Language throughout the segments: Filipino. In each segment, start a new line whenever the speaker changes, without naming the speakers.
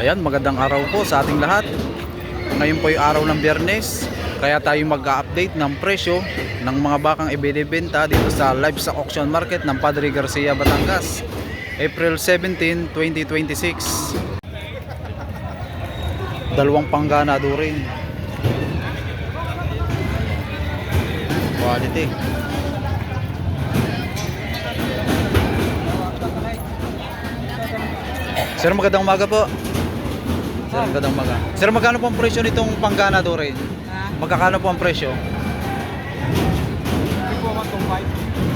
Ayan, magandang araw po sa ating lahat. Ngayon po ay araw ng Biyernes, kaya tayo mag-update ng presyo ng mga bakang ibinibenta dito sa livestock auction market ng Padre Garcia, Batangas, April 17, 2026. Dalawang pangganado rin. Quality. Sir, magandang umaga po. Sir, magandang umaga. Sir, magkano po ang presyo nitong pangganado rin? Magkano po ang presyo?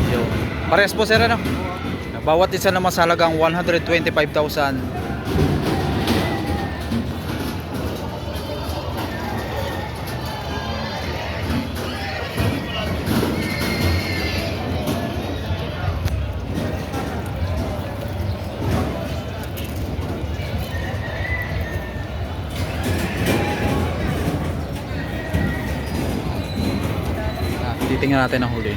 Yo. Parehas po sir, ano? Bawat isa naman sa halagang 125,000. Titingnan natin ang huli.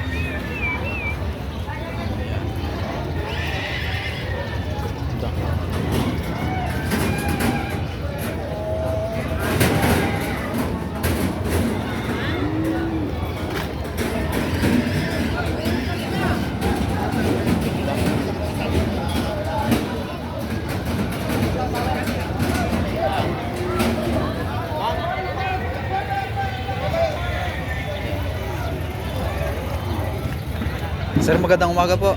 Sir, magandang umaga po.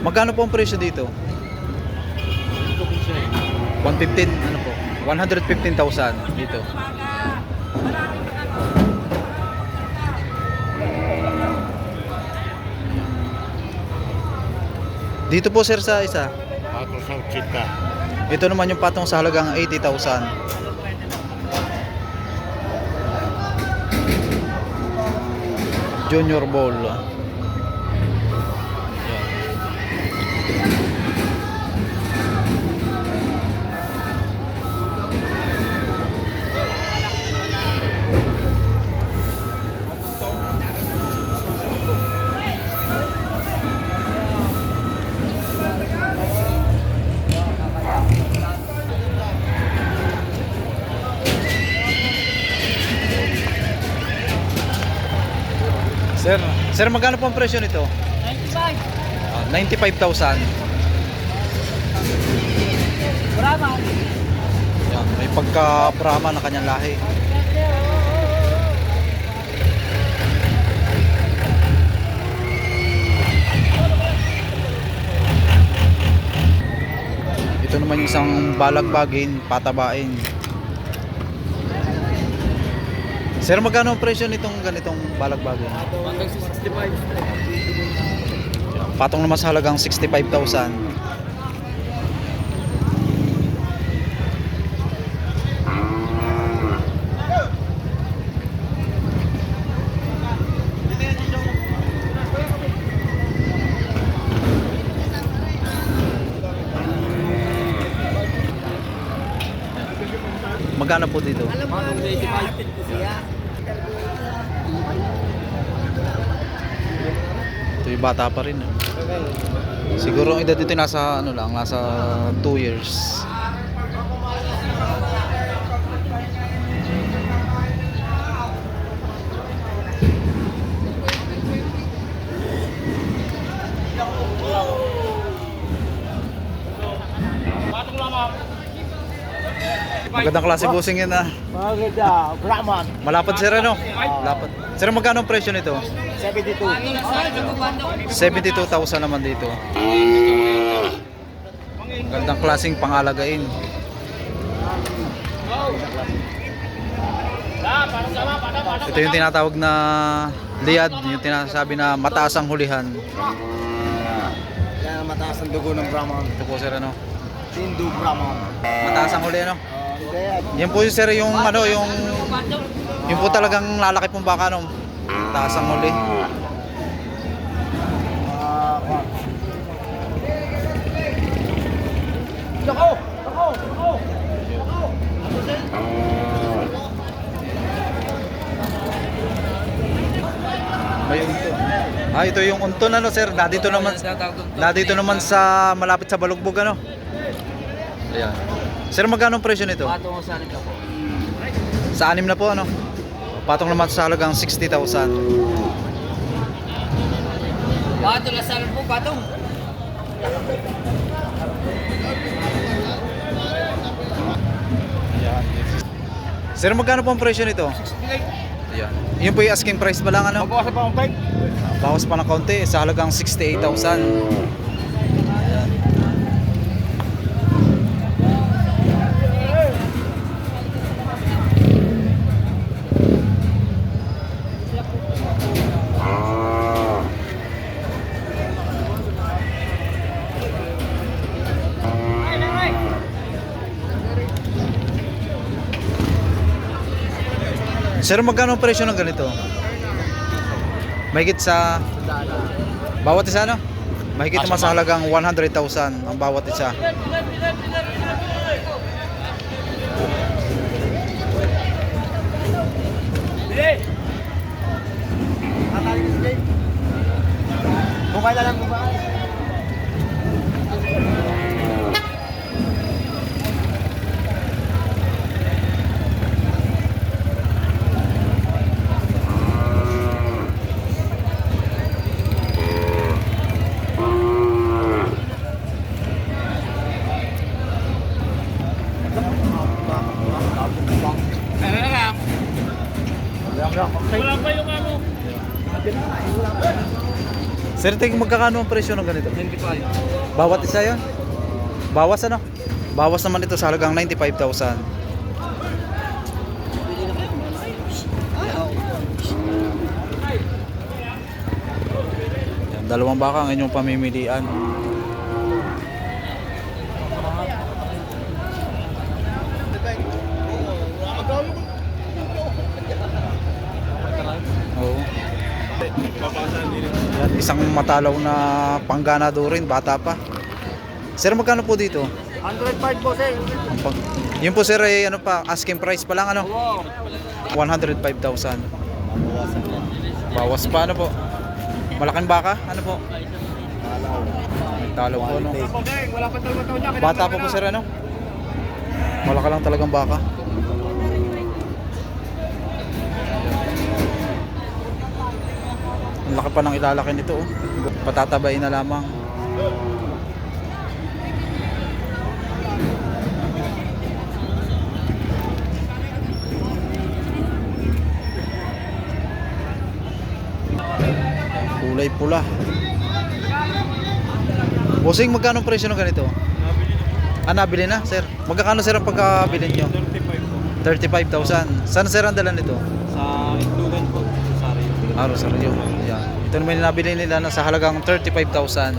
Magkano po ang presyo dito? 115, ano po? 115,000 dito. Dito po sir sa isa.
Patong sa Chita.
Ito naman yung patong sa halagang 80,000. Junior Ball. Sir, magkano po ang presyo nito? 95,000.
Brahma.
Yan, may pagka-Brahma na kanyang lahi. Ito naman yung isang balagbagin, patabain. Sir, magkano ang presyo nitong ganitong balagbagin?
Hanggang 65.
Patong naman sa halagang 65,000. Magkano po dito?
Alam mo, 85 ko siya.
Ito yung bata pa rin. Siguro ang edad dito nasa ano lang, nasa 2 years. Magandang klase busing yan ah.
Maganda, Brahman.
Malapad sir ano? Malapad. Sir, magkano ang presyo nito?
72.
72,000 naman dito. Gandang klaseng pangalagain. Ito yung tinatawag na liad, yung tinasabi na mataas ang hulihan.
Kaya mataas ang dugo ng Brahman.
Ito po sir ano?
Hindu Brahman.
Mataas ang huli ano?
Hindi.
Yan po yung sir yung ano yung po talagang lalaki pong baka no. Mataas ang huli.
Ako! Ako! Ako!
May unto. Ito yung unton ano sir. Nadito naman sa malapit sa Balugbog ano. Ayan. Sir, magkano ang presyo nito?
Patungo sa akin po.
Sa 6 na po, ano? Patong naman sa halagang 60,000.
Pato na sa akin po, patong.
Ayan. Sir, magkano po ang presyo nito? Ayan. Yun po yung asking price pa lang, ano?
Mabawasan pa akong bike.
Bawas pa ng kaunti sa halagang 68,000. Sir, magkano ang presyo ng ganito? Mahigit sa bawat isa, no? Mahigit naman sa halagang 100,000 ang bawat isa.
Bukay na lang bukay.
Sir, tingin magkakano ang presyo ng ganito?
95.
Bawat isa yan? Bawas, ano? Bawas naman ito sa halagang 95,000. Yan, dalawang baka ang inyong pamimilian. Oo. Yan, isang matalaw na pangganado rin, bata pa. Sir, magkano po dito?
105 po, sir.
Yun po sir, eh, ano pa, asking price pa lang, ano? 105,000. Bawas pa, ano po? Malaking baka, ano po? May talaw po, no?
Wala pa talaga niya.
Bata pa po sir, ano? Malaki lang talagang baka. Ang laki pa ng ilalaki nito, oh. Patatabain na lamang. Kulay pula. Bossing, magkano ang presyo ng ganito? Nabili na, sir. Magkano sir ang pagkabili nyo? 35,000. Saan sir ang dala nito?
Sa Itlugan po, Rosario.
Rosario. Yan. Ito naman yung nabili nila na sa halagang 35,000.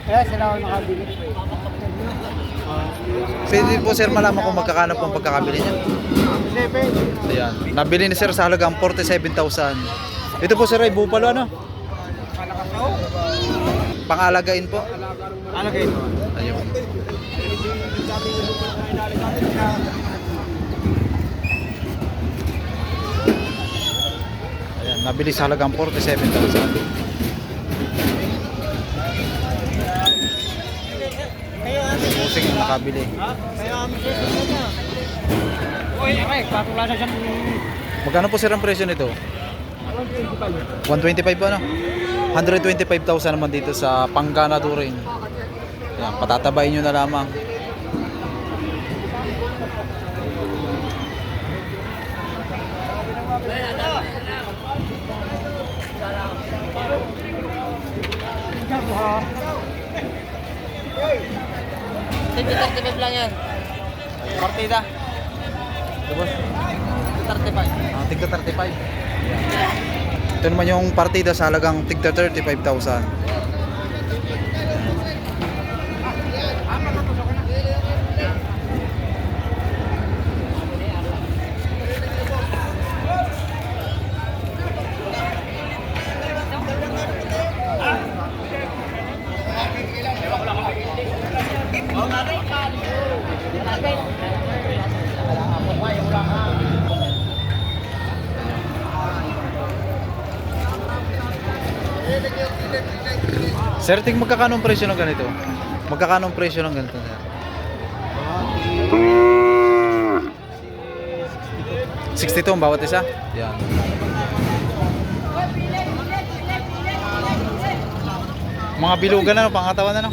Kaya sila ako nakabili.
Pwede po sir malaman kung magkakano po ang pagkakabili niya.
7.
Ayan. Nabili ni sir sa halagang 47,000. Ito po sir ay bupalo, ano? Pangalagain po.
Ano kayo ito?
Ayun. Ayan, nabili sa halagang 47,000. Musing yung nakabili.
Kaya kami siya. Uy, patula na dyan.
Magkano po sir ang presyo nito? 125 po, ano? 125,000 naman dito sa Pangganado rin. Ayan, patatabayin nyo na lamang.
$35 lang yan. Partida.
Tapos,
35.
tigta 35. Ito naman yung partida sa halagang tigta 35,000. Sir, ting magkakano ang presyo ng ganito? Magkakano ang presyo ng ganito? Sir? 62 ang bawat isa? Yan. Mga bilugan na, pangatawan na, no?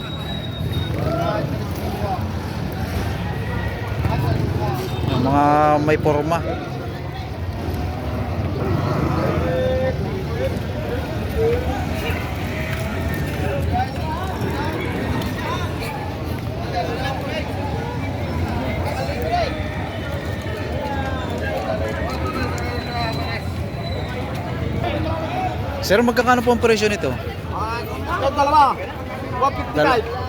Yung mga may forma. Sir, magkakano po ang presyo nito?
Yung dalawa.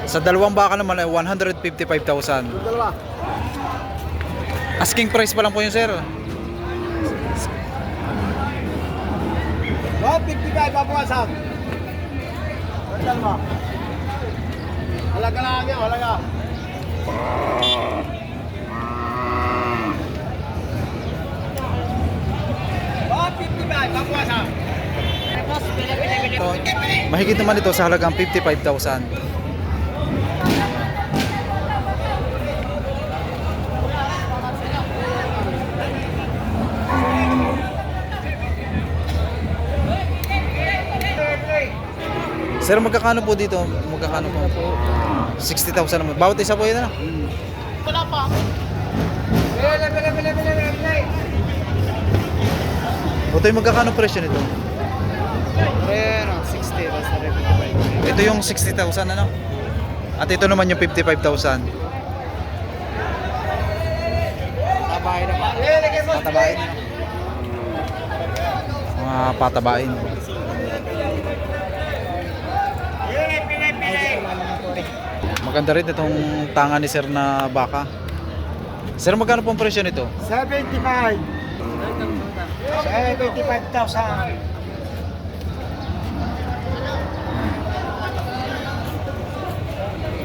Sa dalawang baka naman ay 155,000.
Yung dalawa.
Asking price pa lang po yun, sir.
155 babawasan. Yung dalawa. Halaga lang yan, halaga. Babawasan.
Ito, mahigit naman ito sa halagang 55,000. Sir, magkakano po dito? Magkakano po? 60,000 naman. Bawat isa po yun, ano?
Wala pa. Bili.
Ito yung magkakano presyo nito?
Pero, 60. Basta 55.
Ito yung 60,000, ano? At ito naman yung 55,000.
Tabahin na pa.
Patabain. Mga patabain. Maganda rin itong tanga ni sir na baka. Sir, magkano po ang presyo nito?
75. 75,000.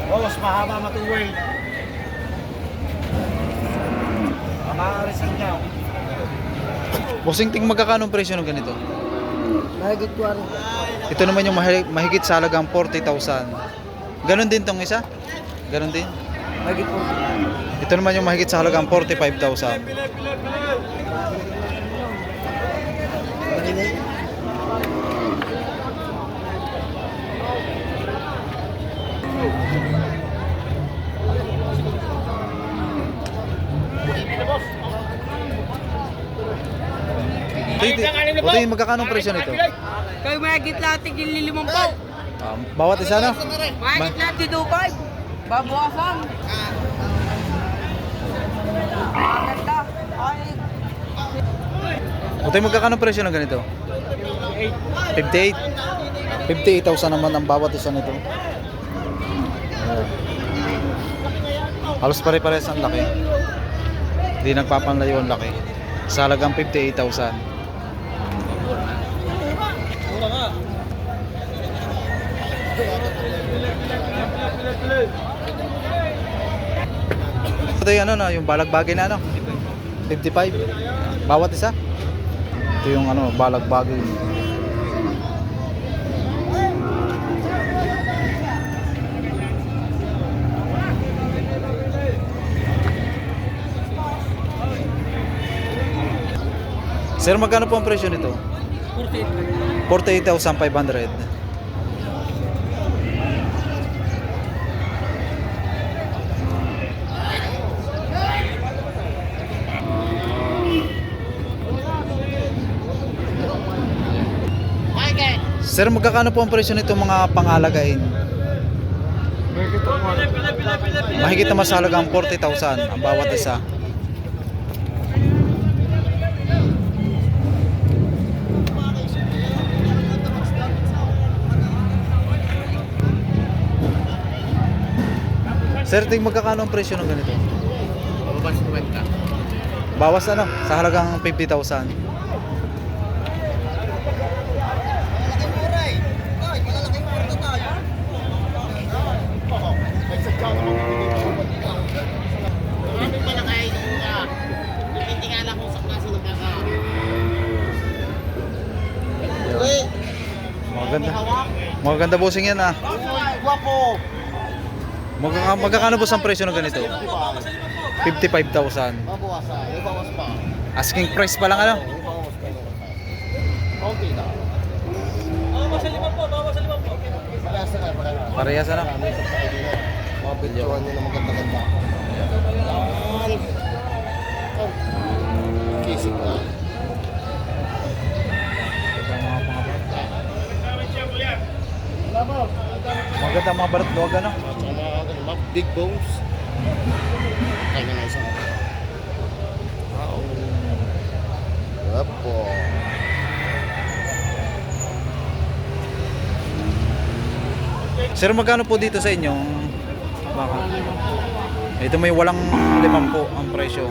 Oh, mas mahaba matuwid. Makakarisan niya.
Bossing ting magkakano ang presyo ng ganito?
Mahigit ko rin.
Ito naman yung mahigit sa halagang 40,000. Ganon din tong isa? Ganon din?
Mahigit ko.
Ito naman yung mahigit sa halagang 45,000. Ito yung magkakano ang presyo nito?
Kayo mahigit lahat tigil 5 pao.
Bawat isa na?
Mahigit lahat di Dubai. Babawasan. Maganda. Ay,
Ito yung magkakano ang presyo ng ganito? 58. 58,000 naman ang bawat isa nito. Halos pare-pares ang laki. Hindi nagpapanlayo ang laki. Sa halagang 58,000. Ito yung ano na, yung balagbagay na ano? 55. Bawat isa. Ito yung ano, balagbagay. Sir, magkano po ang presyo nito? 48,500. Sir, magkakano po ang presyo nito mga pangalagain? Mahigit naman sa halagang 40,000 ang bawat isa. Sir, ting magkakano ang presyo ng ganito? Bawas ano? Sa halagang 50,000. Maganda. Magaganda bossing yan ah.
Guwapo.
Magkakano boss ang presyo ng ganito? 55,000.
Mabawasan. May bawas pa.
Asking price pa lang ano?
May bawas pa. Okay na. Parehas na parehas.
Parehas na.
Marami sa kaibigan. Mga videoan nyo na maganda-ganda. Yan. Oh. Kisig na.
Maganda mga barat luwag ano?
Tsaka mga big bones. Kaya na isa. Wow. Guwapo.
Sir, magkano po dito sa inyo? Baka. Ito may walang 5 po ang presyo.